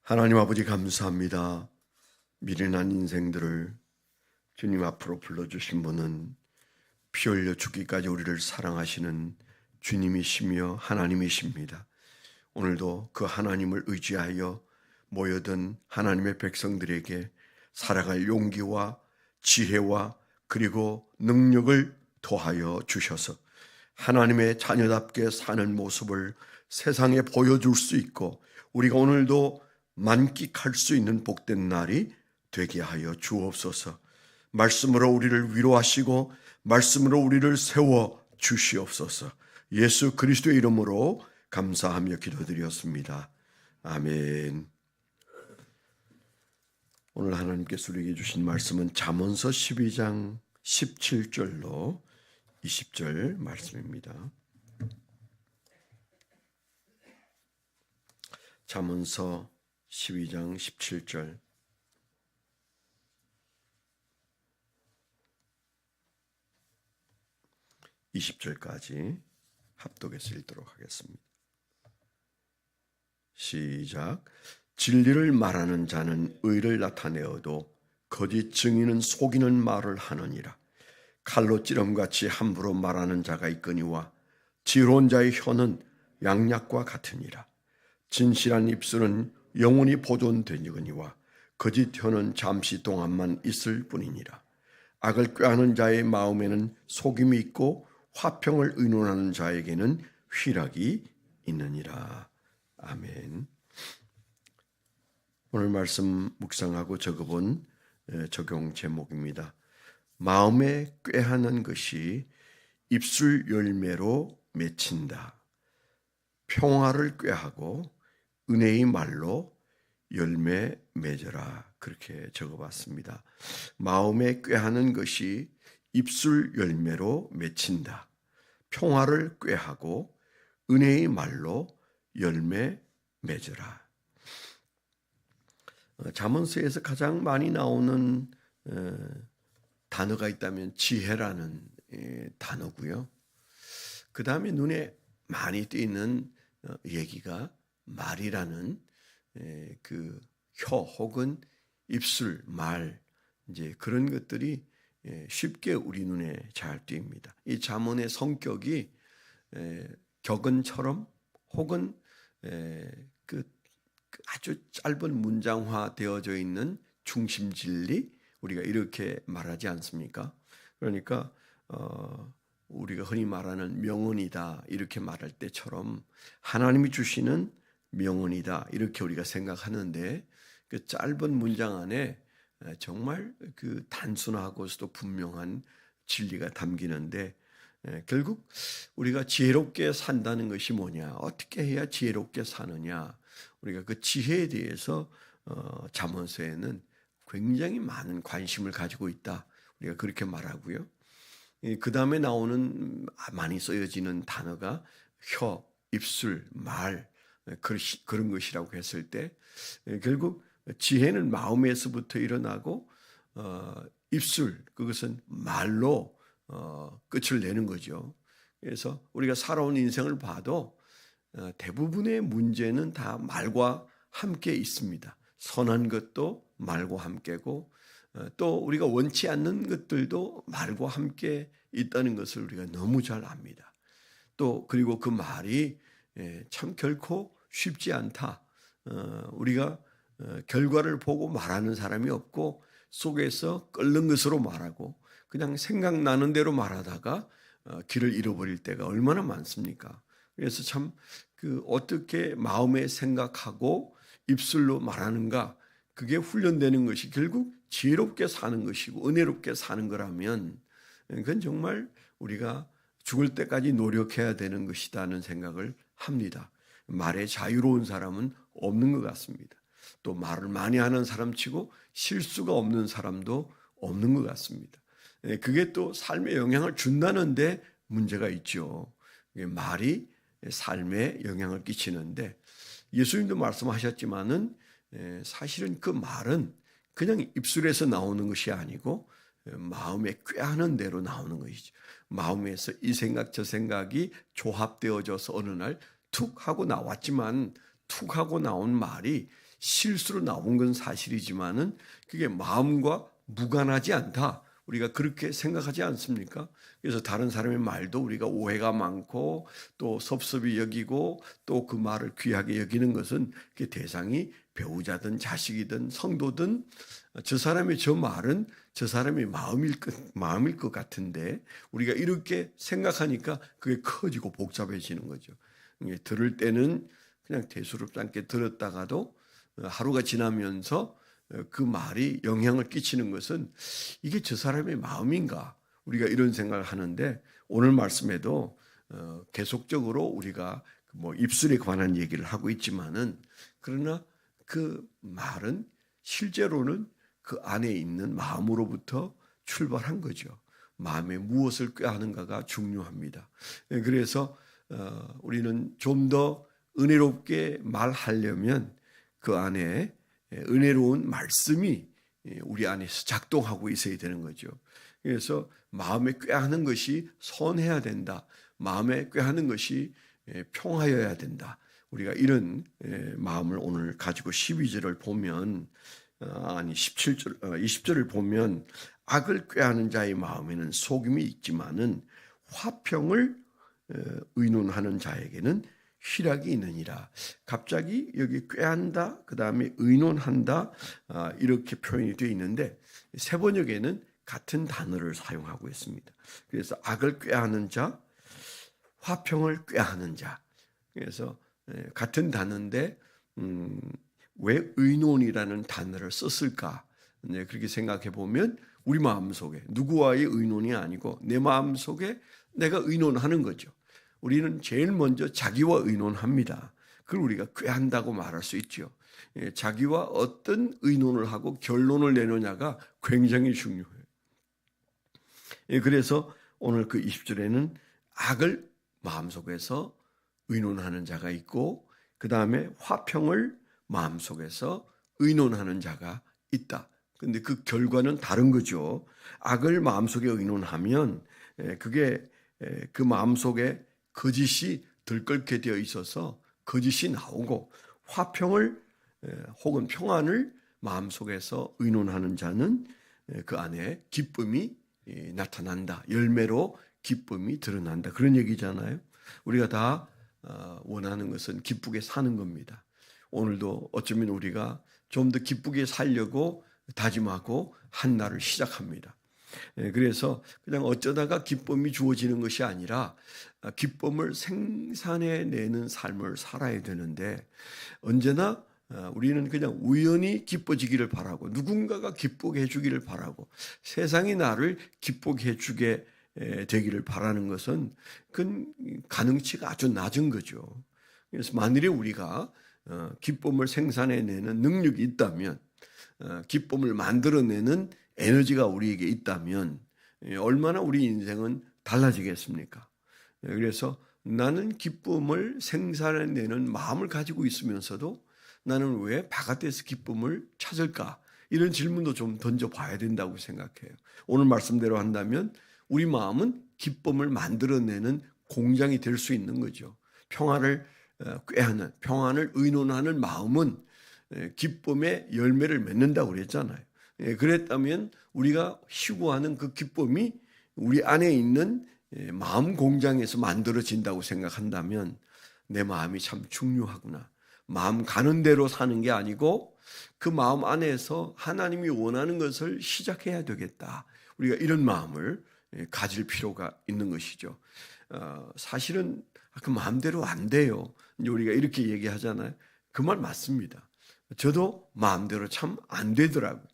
하나님 아버지 감사합니다. 미련한 인생들을 주님 앞으로 불러주신 분은 피 흘려 죽기까지 우리를 사랑하시는 주님이시며 하나님이십니다. 오늘도 그 하나님을 의지하여 모여든 하나님의 백성들에게 살아갈 용기와 지혜와 그리고 능력을 더하여 주셔서 하나님의 자녀답게 사는 모습을 세상에 보여줄 수 있고 우리가 오늘도 만끽할 수 있는 복된 날이 되게 하여 주옵소서. 말씀으로 우리를 위로하시고 말씀으로 우리를 세워 주시옵소서. 예수 그리스도의 이름으로 감사하며 기도드렸습니다. 아멘. 오늘 하나님께서 우리에게 주신 말씀은 잠언서 12장 17절로 20절 말씀입니다. 잠언서 12장 17절 20절까지 합독해서 읽도록 하겠습니다. 시작. 진리를 말하는 자는 의를 나타내어도 거짓 증인은 속이는 말을 하느니라. 칼로 찌름같이 함부로 말하는 자가 있거니와 지혜로운 자의 혀는 양약과 같으니라. 진실한 입술은 영원히 보존되니거니와 거짓 혀는 잠시 동안만 있을 뿐이니라. 악을 꾀하는 자의 마음에는 속임이 있고 화평을 의논하는 자에게는 희락이 있느니라. 아멘. 오늘 말씀 묵상하고 적어본 적용 제목입니다. 마음에 꾀하는 것이 입술 열매로 맺힌다. 평화를 꾀하고 은혜의 말로 열매 맺어라. 그렇게 적어봤습니다. 마음에 꾀하는 것이 입술 열매로 맺힌다. 평화를 꾀하고 은혜의 말로 열매 맺어라. 잠언서에서 가장 많이 나오는 단어가 있다면 지혜라는 단어고요. 그 다음에 눈에 많이 띄는 얘기가 말이라는 그 혀 혹은 입술, 말 이제 그런 것들이 쉽게 우리 눈에 잘 띕니다. 이 잠언의 성격이 격언처럼 혹은 그 아주 짧은 문장화 되어져 있는 중심 진리 우리가 이렇게 말하지 않습니까? 그러니까 우리가 흔히 말하는 명언이다 이렇게 말할 때처럼 하나님이 주시는 명언이다 이렇게 우리가 생각하는데 그 짧은 문장 안에 정말 그 단순하고서도 분명한 진리가 담기는데 결국 우리가 지혜롭게 산다는 것이 뭐냐, 어떻게 해야 지혜롭게 사느냐, 우리가 그 지혜에 대해서 잠언서에는 굉장히 많은 관심을 가지고 있다. 우리가 그렇게 말하고요. 그 다음에 나오는 많이 쓰여지는 단어가 혀, 입술, 말 그런 것이라고 했을 때 결국 지혜는 마음에서부터 일어나고 입술 그것은 말로 끝을 내는 거죠. 그래서 우리가 살아온 인생을 봐도 대부분의 문제는 다 말과 함께 있습니다. 선한 것도 말과 함께고 또 우리가 원치 않는 것들도 말과 함께 있다는 것을 우리가 너무 잘 압니다. 또 그리고 그 말이 참 결코 쉽지 않다. 우리가 결과를 보고 말하는 사람이 없고 속에서 끓는 것으로 말하고 그냥 생각나는 대로 말하다가 길을 잃어버릴 때가 얼마나 많습니까? 그래서 참 그 어떻게 마음에 생각하고 입술로 말하는가 그게 훈련되는 것이 결국 지혜롭게 사는 것이고 은혜롭게 사는 거라면 그건 정말 우리가 죽을 때까지 노력해야 되는 것이다는 생각을 합니다. 말에 자유로운 사람은 없는 것 같습니다. 또 말을 많이 하는 사람치고 실수가 없는 사람도 없는 것 같습니다. 그게 또 삶에 영향을 준다는데 문제가 있죠. 말이 삶에 영향을 끼치는데 예수님도 말씀하셨지만은 사실은 그 말은 그냥 입술에서 나오는 것이 아니고 마음에 꾀하는 대로 나오는 것이죠. 마음에서 이 생각 저 생각이 조합되어져서 어느 날 툭 하고 나왔지만 툭 하고 나온 말이 실수로 나온 건 사실이지만은 그게 마음과 무관하지 않다. 우리가 그렇게 생각하지 않습니까? 그래서 다른 사람의 말도 우리가 오해가 많고 또 섭섭이 여기고 또 그 말을 귀하게 여기는 것은 그 대상이 배우자든 자식이든 성도든 저 사람의 저 말은 저 사람의 마음일 것 같은데 우리가 이렇게 생각하니까 그게 커지고 복잡해지는 거죠. 들을 때는 그냥 대수롭지 않게 들었다가도 하루가 지나면서 그 말이 영향을 끼치는 것은 이게 저 사람의 마음인가? 우리가 이런 생각을 하는데 오늘 말씀에도 계속적으로 우리가 뭐 입술에 관한 얘기를 하고 있지만은 그러나 그 말은 실제로는 그 안에 있는 마음으로부터 출발한 거죠. 마음에 무엇을 꾀하는가가 중요합니다. 그래서 우리는 좀 더 은혜롭게 말하려면 그 안에 은혜로운 말씀이 우리 안에서 작동하고 있어야 되는 거죠. 그래서 마음에 꾀하는 것이 선해야 된다. 마음에 꾀하는 것이 평하여야 된다. 우리가 이런 마음을 오늘 가지고 12절을 보면 17절, 20절을 보면 악을 꾀하는 자의 마음에는 속임이 있지만은 화평을 의논하는 자에게는 희락이 있느니라. 갑자기 여기 꾀한다, 그 다음에 의논한다 이렇게 표현이 되어 있는데 세 번역에는 같은 단어를 사용하고 있습니다. 그래서 악을 꾀하는 자, 화평을 꾀하는 자. 그래서 같은 단어인데 왜 의논이라는 단어를 썼을까? 그렇게 생각해 보면 우리 마음속에 누구와의 의논이 아니고 내 마음속에 내가 의논하는 거죠. 우리는 제일 먼저 자기와 의논합니다. 그걸 우리가 꾀한다고 말할 수 있죠. 자기와 어떤 의논을 하고 결론을 내느냐가 굉장히 중요해요. 그래서 오늘 그 20절에는 악을 마음속에서 의논하는 자가 있고 그 다음에 화평을 마음속에서 의논하는 자가 있다. 근데 그 결과는 다른 거죠. 악을 마음속에 의논하면 그게 그 마음속에 거짓이 들끓게 되어 있어서 거짓이 나오고 화평을 혹은 평안을 마음속에서 의논하는 자는 그 안에 기쁨이 나타난다. 열매로 기쁨이 드러난다. 그런 얘기잖아요. 우리가 다 원하는 것은 기쁘게 사는 겁니다. 오늘도 어쩌면 우리가 좀 더 기쁘게 살려고 다짐하고 한 날을 시작합니다. 그래서 그냥 어쩌다가 기쁨이 주어지는 것이 아니라 기쁨을 생산해내는 삶을 살아야 되는데 언제나 우리는 그냥 우연히 기뻐지기를 바라고 누군가가 기쁘게 해주기를 바라고 세상이 나를 기쁘게 해주게 되기를 바라는 것은 그 가능치가 아주 낮은 거죠. 그래서 만일에 우리가 기쁨을 생산해내는 능력이 있다면 기쁨을 만들어내는 에너지가 우리에게 있다면 얼마나 우리 인생은 달라지겠습니까? 그래서 나는 기쁨을 생산해내는 마음을 가지고 있으면서도 나는 왜 바깥에서 기쁨을 찾을까? 이런 질문도 좀 던져봐야 된다고 생각해요. 오늘 말씀대로 한다면 우리 마음은 기쁨을 만들어내는 공장이 될 수 있는 거죠. 평화를 꾀하는, 평안을 의논하는 마음은 기쁨의 열매를 맺는다고 그랬잖아요. 그랬다면 우리가 희구하는 그 기쁨이 우리 안에 있는 마음 공장에서 만들어진다고 생각한다면 내 마음이 참 중요하구나. 마음 가는 대로 사는 게 아니고 그 마음 안에서 하나님이 원하는 것을 시작해야 되겠다. 우리가 이런 마음을 가질 필요가 있는 것이죠. 사실은 그 마음대로 안 돼요. 이제 우리가 이렇게 얘기하잖아요. 그 말 맞습니다. 저도 마음대로 참 안 되더라고요.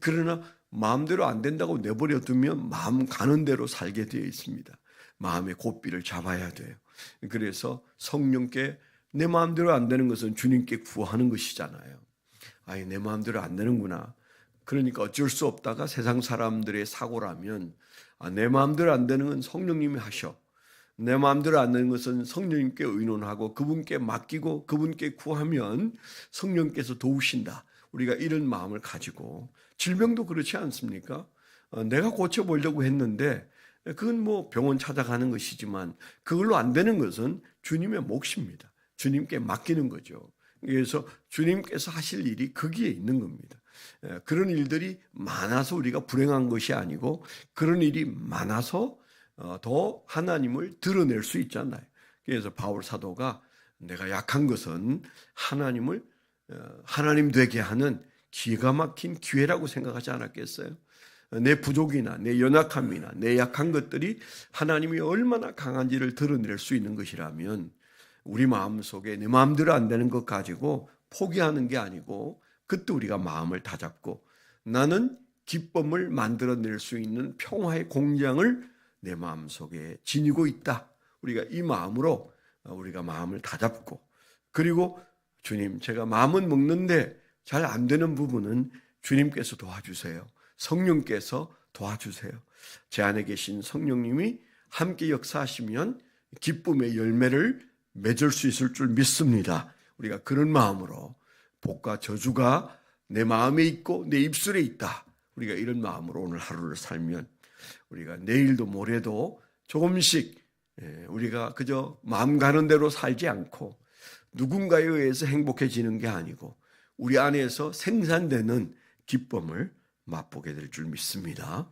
그러나 마음대로 안 된다고 내버려 두면 마음 가는 대로 살게 되어 있습니다. 마음의 고삐를 잡아야 돼요. 그래서 성령께 내 마음대로 안 되는 것은 주님께 구하는 것이잖아요. 아예 내 마음대로 안 되는구나. 그러니까 어쩔 수 없다가 세상 사람들의 사고라면 내 마음대로 안 되는 건 성령님이 하셔. 내 마음대로 안 되는 것은 성령님께 의논하고 그분께 맡기고 그분께 구하면 성령께서 도우신다. 우리가 이런 마음을 가지고 질병도 그렇지 않습니까? 내가 고쳐보려고 했는데 그건 뭐 병원 찾아가는 것이지만 그걸로 안 되는 것은 주님의 몫입니다. 주님께 맡기는 거죠. 그래서 주님께서 하실 일이 거기에 있는 겁니다. 그런 일들이 많아서 우리가 불행한 것이 아니고 그런 일이 많아서 더 하나님을 드러낼 수 있잖아요. 그래서 바울 사도가 내가 약한 것은 하나님을 하나님 되게 하는 기가 막힌 기회라고 생각하지 않았겠어요? 내 부족이나 내 연약함이나 내 약한 것들이 하나님이 얼마나 강한지를 드러낼 수 있는 것이라면 우리 마음속에 내 마음대로 안 되는 것 가지고 포기하는 게 아니고 그때 우리가 마음을 다잡고 나는 기쁨을 만들어낼 수 있는 평화의 공장을 내 마음속에 지니고 있다. 우리가 이 마음으로 우리가 마음을 다잡고 그리고 주님 제가 마음은 먹는데 잘 안 되는 부분은 주님께서 도와주세요. 성령께서 도와주세요. 제 안에 계신 성령님이 함께 역사하시면 기쁨의 열매를 맺을 수 있을 줄 믿습니다. 우리가 그런 마음으로 복과 저주가 내 마음에 있고 내 입술에 있다. 우리가 이런 마음으로 오늘 하루를 살면 우리가 내일도 모레도 조금씩 우리가 그저 마음 가는 대로 살지 않고 누군가에 의해서 행복해지는 게 아니고 우리 안에서 생산되는 기쁨을 맛보게 될 줄 믿습니다.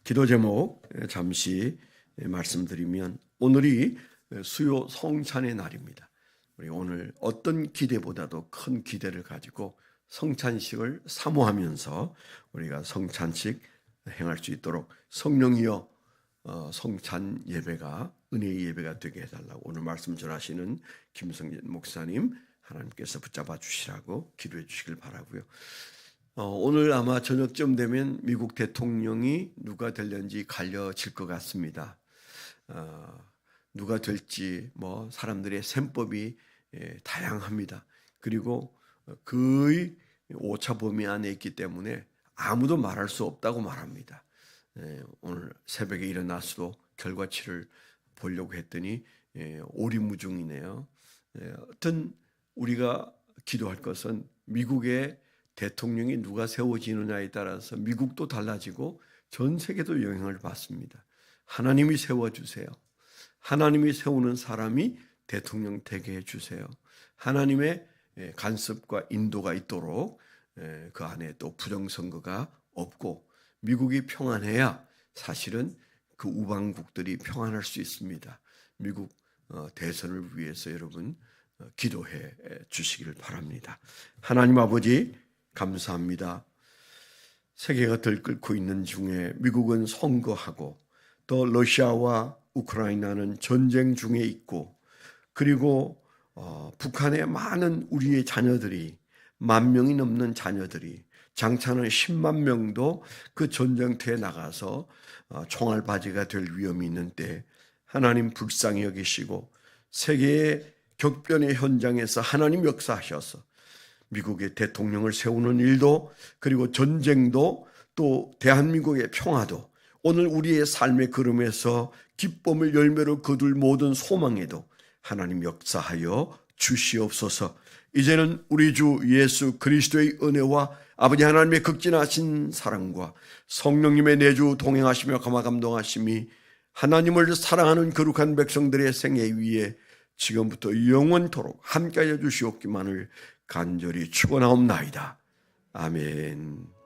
기도 제목 잠시 말씀드리면 오늘이 수요 성찬의 날입니다. 우리 오늘 어떤 기대보다도 큰 기대를 가지고 성찬식을 사모하면서 우리가 성찬식 행할 수 있도록 성령이여 성찬 예배가 은혜의 예배가 되게 해달라고 오늘 말씀 전하시는 김성진 목사님 하나님께서 붙잡아 주시라고 기도해 주시길 바라고요. 오늘 아마 저녁쯤 되면 미국 대통령이 누가 될는지 갈려질 것 같습니다. 누가 될지 뭐 사람들의 셈법이 다양합니다. 그리고 거의 오차 범위 안에 있기 때문에 아무도 말할 수 없다고 말합니다. 오늘 새벽에 일어나서도 결과치를 보려고 했더니 오리무중이네요. 하여튼 우리가 기도할 것은 미국의 대통령이 누가 세워지느냐에 따라서 미국도 달라지고 전 세계도 영향을 받습니다. 하나님이 세워주세요. 하나님이 세우는 사람이 대통령 되게 해주세요. 하나님의 간섭과 인도가 있도록 그 안에 또 부정선거가 없고 미국이 평안해야 사실은 그 우방국들이 평안할 수 있습니다. 미국 대선을 위해서 여러분 기도해 주시기를 바랍니다. 하나님 아버지 감사합니다. 세계가 들끓고 있는 중에 미국은 선거하고 또 러시아와 우크라이나는 전쟁 중에 있고 그리고 북한의 많은 우리의 자녀들이 10,000명이 넘는 자녀들이 장차는 10만 명도 그 전쟁터에 나가서 총알바지가 될 위험이 있는 때 하나님 불쌍히 여기시고 세계의 격변의 현장에서 하나님 역사하셔서 미국의 대통령을 세우는 일도 그리고 전쟁도 또 대한민국의 평화도 오늘 우리의 삶의 걸음에서 기쁨을 열매로 거둘 모든 소망에도 하나님 역사하여 주시옵소서. 이제는 우리 주 예수 그리스도의 은혜와 아버지 하나님의 극진하신 사랑과 성령님의 내주 동행하시며 감화 감동하심이 하나님을 사랑하는 거룩한 백성들의 생애 위에 지금부터 영원토록 함께하여 주시옵기만을 간절히 축원하옵나이다. 아멘.